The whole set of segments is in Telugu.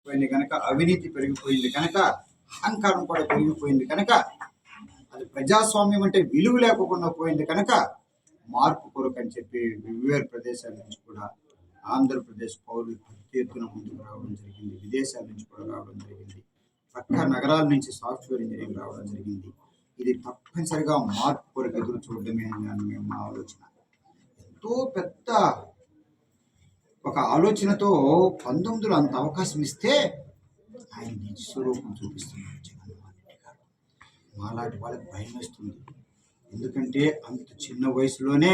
పెరిగిపోయింది కనుక, అవినీతి పెరిగిపోయింది కనుక, అహంకారం కూడా పెరిగిపోయింది కనుక, అది ప్రజాస్వామ్యం అంటే విలువ లేకుండా పోయింది కనుక మార్పు కొరకు అని చెప్పి వివిధ ప్రదేశాల నుంచి కూడా ఆంధ్రప్రదేశ్ పౌరులు పెద్ద ఎత్తున ముందుకు రావడం జరిగింది. విదేశాల నుంచి కూడా రావడం జరిగింది. పక్క నగరాల నుంచి సాఫ్ట్వేర్ ఇంజనీరింగ్ రావడం జరిగింది. ఇది తప్పనిసరిగా మార్పు కొరకు ఎదురు చూడడమే అని మా ఆలోచన. ఎంతో పెద్ద ఒక ఆలోచనతో 19లో అంత అవకాశం ఇస్తే ఆయన నిజ స్వరూపం చూపిస్తున్నారు జగన్మోహన్ రెడ్డి గారు. మాలాంటి వాళ్ళకి భయం వేస్తుంది. ఎందుకంటే అంత చిన్న వయసులోనే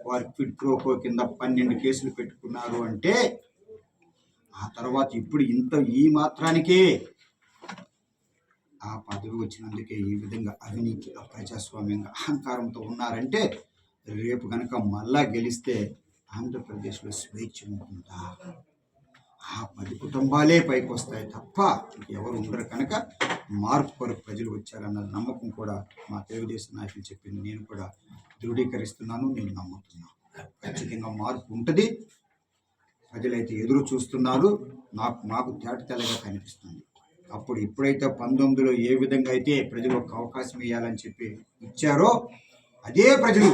వారు క్విడ్ ప్రోకో కింద 12 కేసులు పెట్టుకున్నారు అంటే, ఆ తర్వాత ఇప్పుడు ఈ మాత్రానికే ఆ పదవి వచ్చినందుకే ఈ విధంగా అవినీతి ప్రజాస్వామ్యంగా అహంకారంతో ఉన్నారంటే, రేపు కనుక మళ్ళా గెలిస్తే ఆంధ్రప్రదేశ్లో స్వేచ్ఛ ఉంటుందా? ఆ 10 కుటుంబాలే పైకి వస్తాయి తప్ప ఎవరు ఉండరు. కనుక మార్పు కొరకు ప్రజలు వచ్చారన్న నమ్మకం కూడా మా తెలుగుదేశం నాయకులు చెప్పింది నేను కూడా ధృవీకరిస్తున్నాను. నేను నమ్ముతున్నాను ఖచ్చితంగా మార్పు ఉంటుంది. ప్రజలైతే ఎదురు చూస్తున్నారు. మాకు తేటతెల్లగా కనిపిస్తుంది. అప్పుడు ఇప్పుడైతే 19లో ఏ విధంగా అయితే ప్రజలు ఒక అవకాశం ఇవ్వాలని చెప్పి ఇచ్చారో, అదే ప్రజలు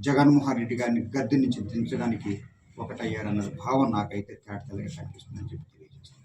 జగన్మోహన్ రెడ్డి గారిని గద్దె నుంచి దించడానికి ఒకటయ్యారన్న భావం నాకైతే తేటతెల్లగా కనిపిస్తుందని చెప్పి తెలియజేస్తాను.